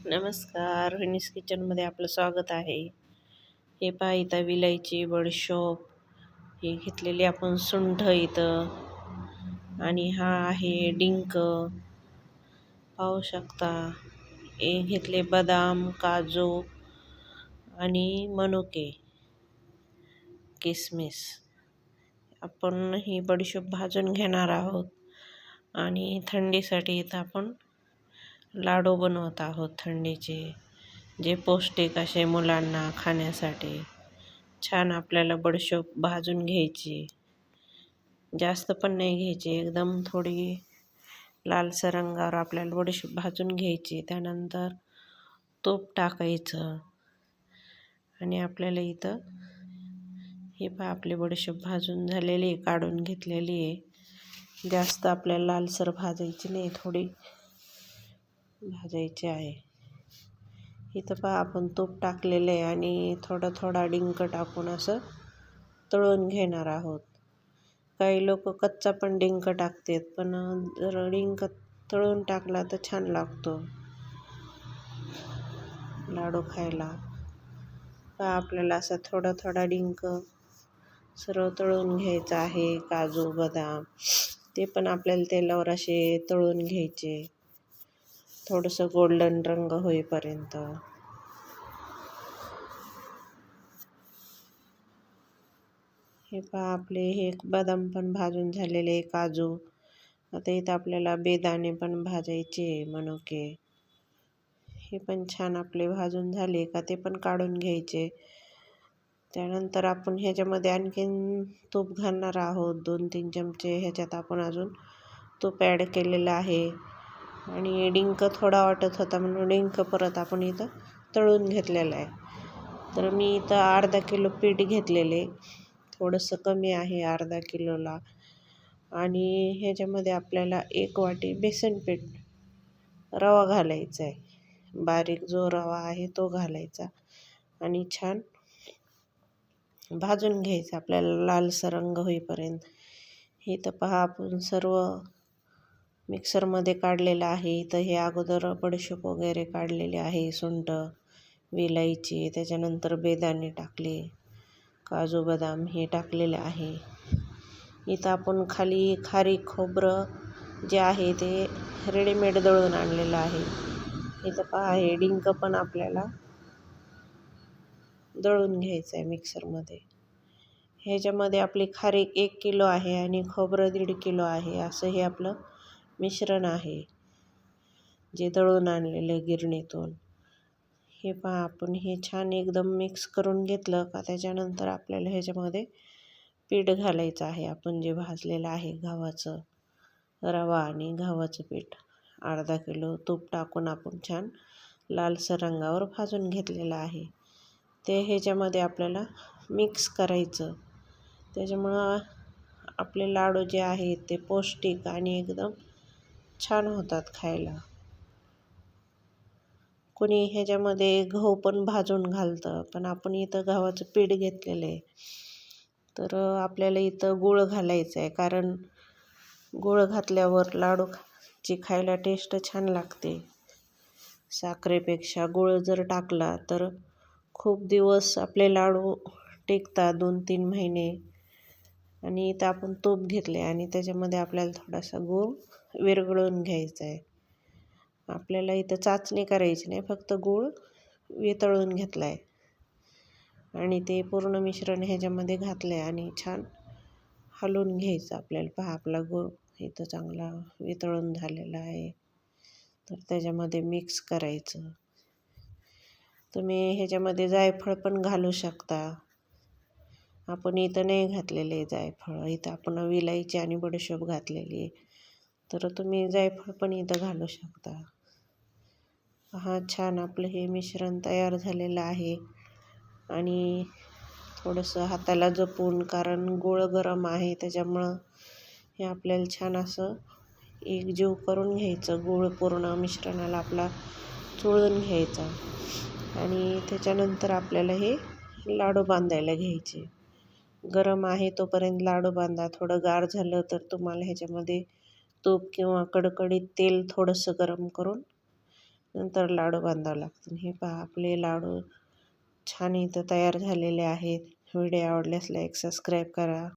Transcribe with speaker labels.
Speaker 1: नमस्कार, रोहिणीज किचनमध्ये आपलं स्वागत आहे. हे पहा इथं विलायची, बडीशोप हे घेतलेली आपण सुंठ इथं, आणि हा आहे डिंक पाहू शकता. हे घेतले बदाम, काजू आणि मनुके, किसमिस. आपण ही बडीशोप भाजून घेणार आहोत आणि थंडीसाठी इथं आपण लाडू बनवत आहोत थंडीचे, जे पौष्टिक असे मुलांना खाण्यासाठी. छान आपल्याला बडीशोप भाजून घ्यायची, जास्त पण नाही घ्यायची, एकदम थोडी लालसर रंगावर आपल्याला बडीशोप भाजून घ्यायची. त्यानंतर तूप टाकायचं आणि आपल्याला इथं हे पहा आपली बडीशोप भाजून झालेली आहे, काढून घेतलेली आहे. जास्त आपल्याला लालसर भाजायची नाही, थोडी भाजायची आहे. इथं पहा आपण तूप टाकलेलं आहे आणि थोडा थोडा डिंक टाकून असं तळून घेणार आहोत. काही लोक कच्चा पण डिंक टाकतात, पण जर डिंक तळून टाकला तर छान लागतो लाडू खायला. पहा आपल्याला असा थोडा थोडा डिंक सर्व तळून घ्यायचा आहे. काजू, बदाम ते पण आपल्याला तेलावर असे तळून घ्यायचे, थोडंसं गोल्डन रंग होईपर्यंत. हे पहा आपले हे बदाम पण भाजून झालेले, काजू. आता इथं आपल्याला बेदाणे पण भाजायचे, मनुके. हे पण छान आपले भाजून झाले का ते पण काढून घ्यायचे. त्यानंतर आपण ह्याच्यामध्ये आणखीन तूप घालणार आहोत, 2-3 चमचे. ह्याच्यात आपण अजून तूप ॲड केलेलं आहे आणि डिंक थोडा वाटत होता म्हणून डिंक परत आपण इथं तळून घेतलेला आहे. तर मी इथं अर्धा किलो पीठ घेतलेले, थोडंसं कमी आहे अर्धा किलोला. आणि ह्याच्यामध्ये आपल्याला 1 वाटी बेसन पीठ, रवा घालायचा आहे. बारीक जो रवा आहे तो घालायचा आणि छान भाजून घ्यायचा आपल्याला लालसर रंग होईपर्यंत. इथं पहा आपण सर्व मिक्सरमध्ये काढलेलं आहे. इथं हे अगोदर बडीशोप वगैरे काढलेले आहे, सुंठ, विलायची, त्याच्यानंतर बेदाणे टाकले, काजू, बदाम हे टाकलेले आहे. इथं आपण खाली खारीक खोबरं जे आहे ते रेडीमेड दळून आणलेलं आहे. इथं पहा हे डिंक पण आपल्याला दळून घ्यायचं आहे मिक्सरमध्ये. ह्याच्यामध्ये आपली खारीक 1 किलो आहे आणि खोबरं 1.5 किलो आहे. असं हे आपलं मिश्रण आहे, जे दळून आणलेलं गिरणीतून. हे पहा आपण हे छान एकदम मिक्स करून घेतलं का त्याच्यानंतर आपल्याला ह्याच्यामध्ये पीठ घालायचं आहे. आपण जे भाजलेलं आहे गव्हाचं, रवा आणि गव्हाचं पीठ अर्धा किलो तूप टाकून आपण छान लालसर रंगावर भाजून घेतलेलं आहे. ते ह्याच्यामध्ये आपल्याला मिक्स करायचं. त्याच्यामुळं आपले लाडू जे आहेत ते पौष्टिक आणि एकदम छान होतात खायला. कोणी ह्याच्यामध्ये गहू पण भाजून घालतं, पण आपण इथं गव्हाचं पीठ घेतलेलं आहे. तर आपल्याला इथं गूळ घालायचं आहे, कारण गूळ घातल्यावर लाडूची खायला टेस्ट छान लागते. साखरेपेक्षा गूळ जर टाकला तर खूप दिवस आपले लाडू टिकतात, 2-3 महिने. आणि इथं आपण तूप घेतले आणि त्याच्यामध्ये आपल्याला थोडासा गूळ विरघळून घ्यायचा आहे. आपल्याला इथं चाचणी करायची नाही, फक्त गूळ वितळून घेतला आहे आणि ते पूर्ण मिश्रण ह्याच्यामध्ये घातलं आहे आणि छान हलवून घ्यायचं आपल्याला. पहा आपला गूळ इथं चांगला वितळून झालेला आहे, तर त्याच्यामध्ये मिक्स करायचं. तुम्ही ह्याच्यामध्ये जायफळ पण घालू शकता. आपण इथं नाही घातलेले जायफळ, इथं आपण विलायची आणि बडीशोप घातलेली आहे, तर तुम्ही जायफळ पण इथं घालू शकता. हा छान आपलं हे मिश्रण तयार झालेलं आहे आणि थोडंसं हाताला जपून, कारण गूळ गरम आहे त्याच्यामुळं हे आपल्याला छान असं एकजीव करून घ्यायचं. गूळ पूर्ण मिश्रणाला आपला चोळून घ्यायचा आणि त्याच्यानंतर आपल्याला हे लाडू बांधायला घ्यायचे. गरम आहे तोपर्यंत लाडू बांधा. थोडं गार झालं तर तुम्हाला ह्याच्यामध्ये तूप किंवा कडकडीत तेल थोडंसं गरम करून नंतर लाडू बांधावं लागतं. हे पहा आपले लाडू छान इथं तयार झालेले आहेत. व्हिडिओ आवडल्यास लाईक सबस्क्राईब करा.